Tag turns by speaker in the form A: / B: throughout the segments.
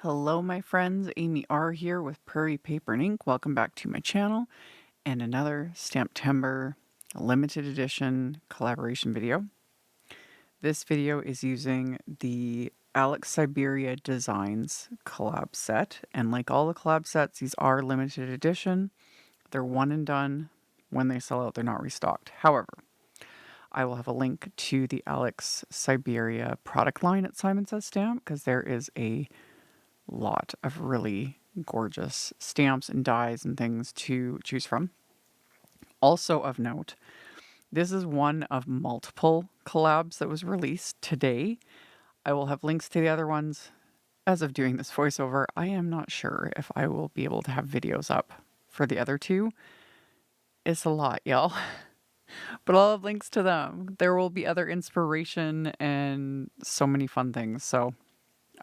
A: Hello, my friends. AmyR here with Prairie Paper and Ink. Welcome back to my channel and another STAMPtember limited edition collaboration video. This video is using the Syberia Designs collab set, and like all the collab sets, these are limited edition. They're one and done. When they sell out, they're not restocked. However, I will have a link to the Syberia product line at Simon Says Stamp because there is a lot of really gorgeous stamps and dies and things to choose from. Also of note, this is one of multiple collabs that was released today. I will have links to the other ones. As of doing this voiceover, I am not sure if I will be able to have videos up for the other two. It's a lot, y'all. But I'll have links to them. There will be other inspiration and so many fun things. So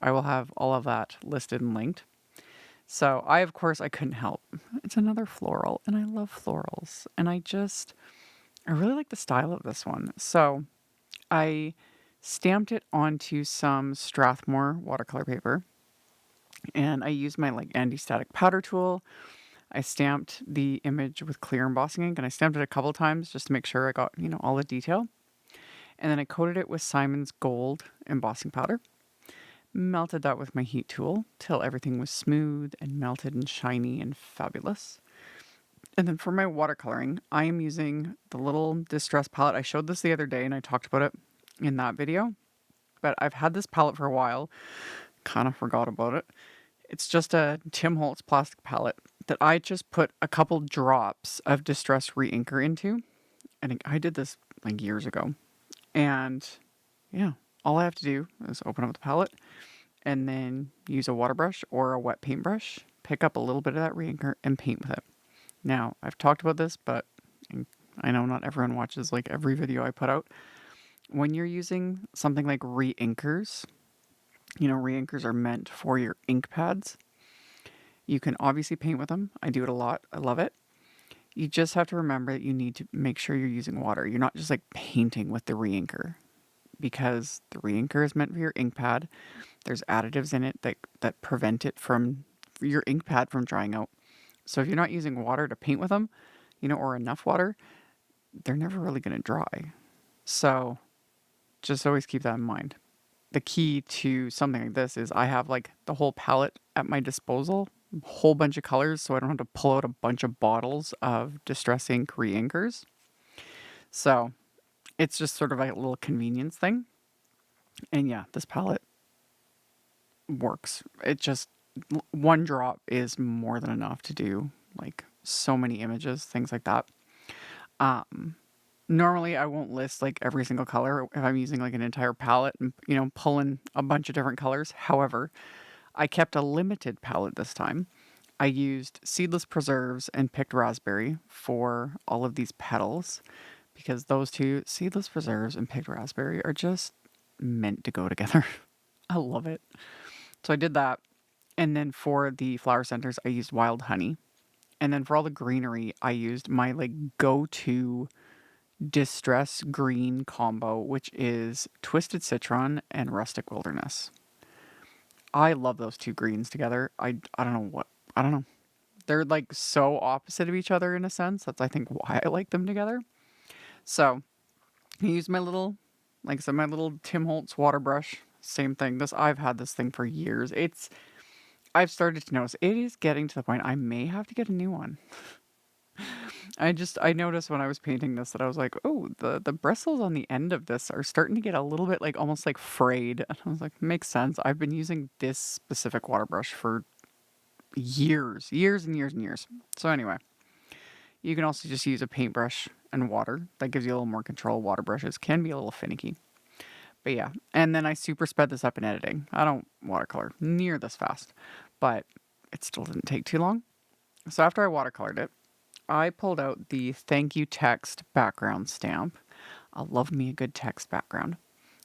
A: I will have all of that listed and linked. So of course, I couldn't help. It's another floral, and I love florals. And I really like the style of this one. So I stamped it onto some Strathmore watercolor paper, and I used my anti-static powder tool. I stamped the image with clear embossing ink, and I stamped it a couple times just to make sure I got, all the detail. And then I coated it with Simon's Gold embossing powder. Melted that with my heat tool till everything was smooth and melted and shiny and fabulous. And then for my watercoloring, I am using the little Distress palette. I showed this the other day and I talked about it in that video. But I've had this palette for a while. Kind of forgot about it. It's just a Tim Holtz plastic palette that I just put a couple drops of Distress Reinker into. And I did this years ago. And yeah, all I have to do is open up the palette and then use a water brush or a wet paintbrush, pick up a little bit of that reinker and paint with it. Now, I've talked about this, but I know not everyone watches every video I put out. When you're using something like reinkers, reinkers are meant for your ink pads. You can obviously paint with them. I do it a lot. I love it. You just have to remember that you need to make sure you're using water. You're not just painting with the reinker, because the reinker is meant for your ink pad. There's additives in it that prevent it from your ink pad from drying out. So if you're not using water to paint with them, or enough water, they're never really going to dry. So just always keep that in mind. The key to something like this is I have the whole palette at my disposal, a whole bunch of colors, so I don't have to pull out a bunch of bottles of Distress Ink reinkers. So it's just sort of a little convenience thing. And yeah, this palette works. It just, one drop is more than enough to do so many images, things like that. Normally I won't list every single color if I'm using an entire palette and pulling a bunch of different colors. However, I kept a limited palette this time. I used Seedless Preserves and Picked Raspberry for all of these petals, because those two, Seedless Preserves and Picked Raspberry, are just meant to go together. I love it. So I did that. And then for the flower centers, I used Wild Honey. And then for all the greenery, I used my go-to Distress Green combo, which is Twisted Citron and Rustic Wilderness. I love those two greens together. I don't know. They're so opposite of each other in a sense. That's I think why I like them together. So I used my little, my little Tim Holtz water brush. Same thing. I've had this thing for years. I've started to notice it is getting to the point I may have to get a new one. I noticed when I was painting this that I was like, oh, the bristles on the end of this are starting to get a little bit almost frayed. And I was like, makes sense. I've been using this specific water brush for years and years and years. So anyway, you can also just use a paintbrush and water. That gives you a little more control. Water brushes can be a little finicky. But yeah, and then I super sped this up in editing. I don't watercolor near this fast, but it still didn't take too long. So after I watercolored it, I pulled out the Thank You Text background stamp. I love me a good text background.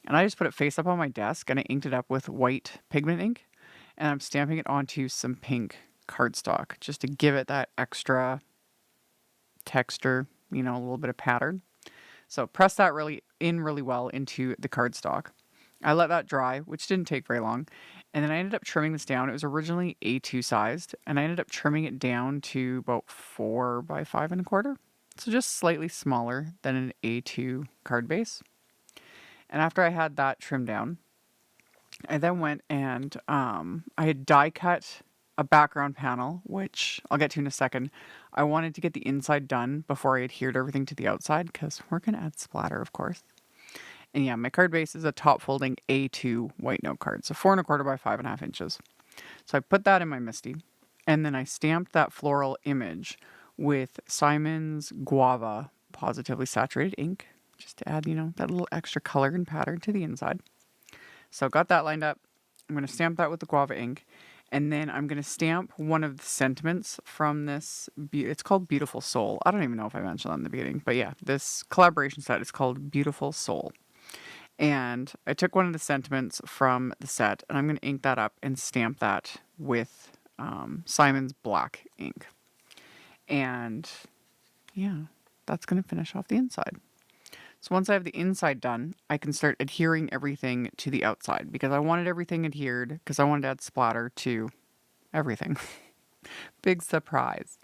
A: And I just put it face up on my desk and I inked it up with white pigment ink. And I'm stamping it onto some pink cardstock just to give it that extra texture, a little bit of pattern. So press that really well into the cardstock. I let that dry, which didn't take very long. And then I ended up trimming this down. It was originally A2 sized, and I ended up trimming it down to about 4 by 5 1/4. So just slightly smaller than an A2 card base. And after I had that trimmed down, I then went and I had die cut a background panel, which I'll get to in a second. I wanted to get the inside done before I adhered everything to the outside because we're going to add splatter, of course. And yeah, my card base is a top folding A2 white note card, so 4 1/4 by 5 1/2 inches. So I put that in my MISTI, and then I stamped that floral image with Simon's Guava Positively Saturated ink, just to add, that little extra color and pattern to the inside. So got that lined up. I'm going to stamp that with the guava ink. And then I'm going to stamp one of the sentiments from this. It's called Beautiful Soul. I don't even know if I mentioned that in the beginning. But yeah, this collaboration set is called Beautiful Soul. And I took one of the sentiments from the set. And I'm going to ink that up and stamp that with Simon's black ink. And yeah, that's going to finish off the inside. So once I have the inside done, I can start adhering everything to the outside because I wanted everything adhered because I wanted to add splatter to everything. Big surprise.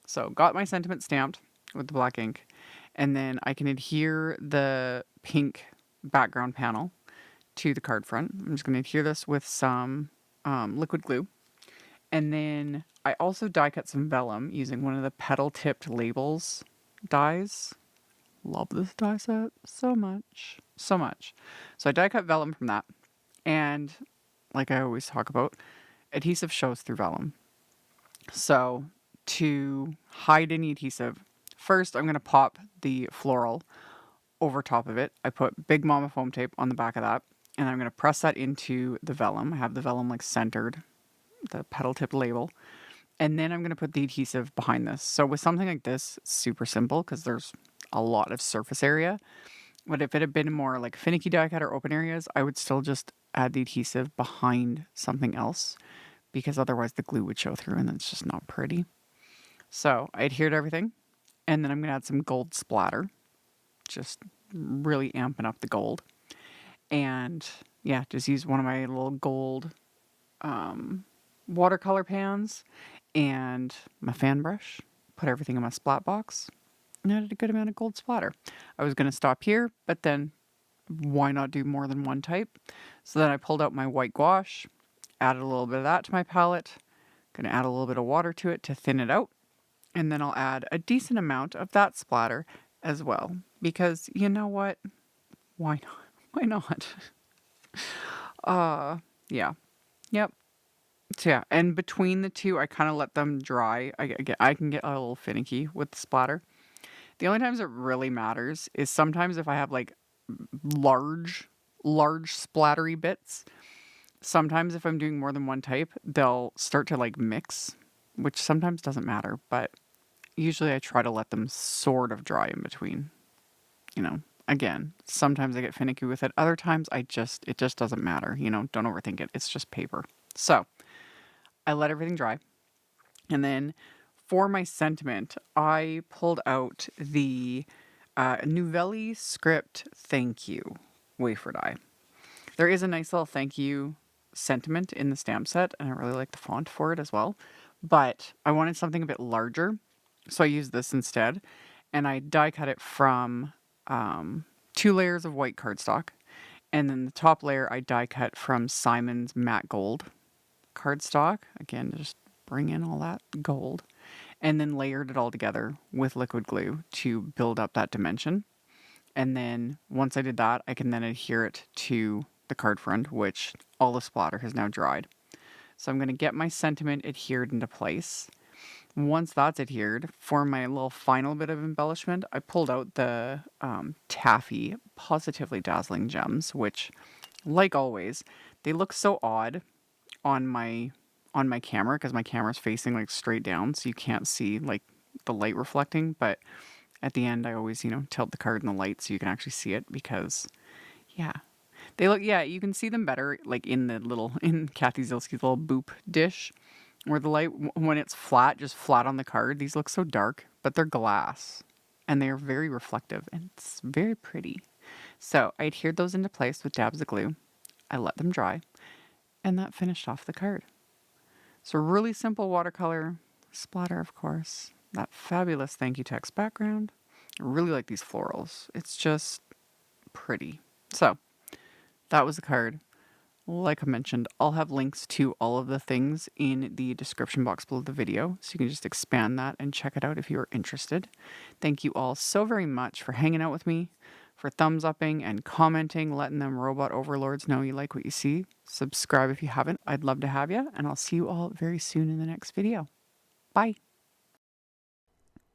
A: So got my sentiment stamped with the black ink, and then I can adhere the pink background panel to the card front. I'm just going to adhere this with some liquid glue. And then I also die cut some vellum using one of the Petal tipped labels dies. Love this die set so much. So much. So I die cut vellum from that. And like I always talk about, adhesive shows through vellum. So to hide any adhesive, first I'm going to pop the floral over top of it. I put Big Mama foam tape on the back of that. And I'm going to press that into the vellum. I have the vellum like centered, the petal tipped label. And then I'm going to put the adhesive behind this. So with something like this, it's super simple because there's a lot of surface area. But if it had been more like finicky die cut or open areas, I would still just add the adhesive behind something else because otherwise the glue would show through and it's just not pretty. So I adhered everything, and then I'm going to add some gold splatter, just really amping up the gold. And yeah, just use one of my little gold watercolor pans and my fan brush, put everything in my splat box, and added a good amount of gold splatter. I was going to stop here, but then why not do more than one type? So then I pulled out my white gouache, added a little bit of that to my palette, going to add a little bit of water to it to thin it out, and then I'll add a decent amount of that splatter as well, because you know what? Why not? Why not? Yeah. Yep. So yeah, and between the two, I kind of let them dry. I can get a little finicky with the splatter. The only times it really matters is sometimes if I have like large splattery bits. Sometimes if I'm doing more than one type, they'll start to like mix, which sometimes doesn't matter, but usually I try to let them sort of dry in between. Again, sometimes I get finicky with it. Other times it just doesn't matter. Don't overthink it. It's just paper. So I let everything dry. And then for my sentiment, I pulled out the Nuvelli script thank you wafer die. There is a nice little thank you sentiment in the stamp set, and I really like the font for it as well. But I wanted something a bit larger, so I used this instead. And I die cut it from 2 layers of white cardstock. And then the top layer I die cut from Simon's matte gold cardstock. Again, just bring in all that gold. And then layered it all together with liquid glue to build up that dimension. And then once I did that, I can then adhere it to the card front, which all the splatter has now dried. So I'm going to get my sentiment adhered into place. Once that's adhered, for my little final bit of embellishment, I pulled out the Taffy Positively Dazzling gems, which, like always, they look so odd on my camera because my camera's facing like straight down, so you can't see like the light reflecting. But at the end, I always tilt the card in the light so you can actually see it because, yeah, they look, yeah, you can see them better like in Kathy Zilski's little boop dish. Where the light, when it's flat, just flat on the card, these look so dark, but they're glass. And they're very reflective, and it's very pretty. So I adhered those into place with dabs of glue. I let them dry, and that finished off the card. So really simple watercolor, splatter of course, that fabulous thank you text background. I really like these florals. It's just pretty. So that was the card. Like I mentioned, I'll have links to all of the things in the description box below the video, so you can just expand that and check it out if you are interested. Thank you all so very much for hanging out with me, for thumbs upping and commenting, letting them robot overlords know you like what you see. Subscribe if you haven't. I'd love to have you, and I'll see you all very soon in the next video. Bye.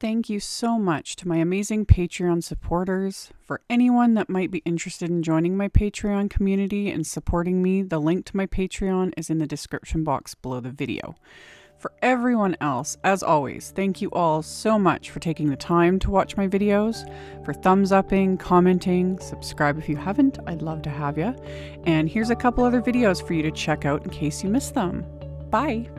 A: Thank you so much to my amazing Patreon supporters. For anyone that might be interested in joining my Patreon community and supporting me, the link to my Patreon is in the description box below the video. For everyone else, as always, thank you all so much for taking the time to watch my videos, for thumbs upping, commenting, subscribe if you haven't. I'd love to have you. And here's a couple other videos for you to check out in case you missed them. Bye!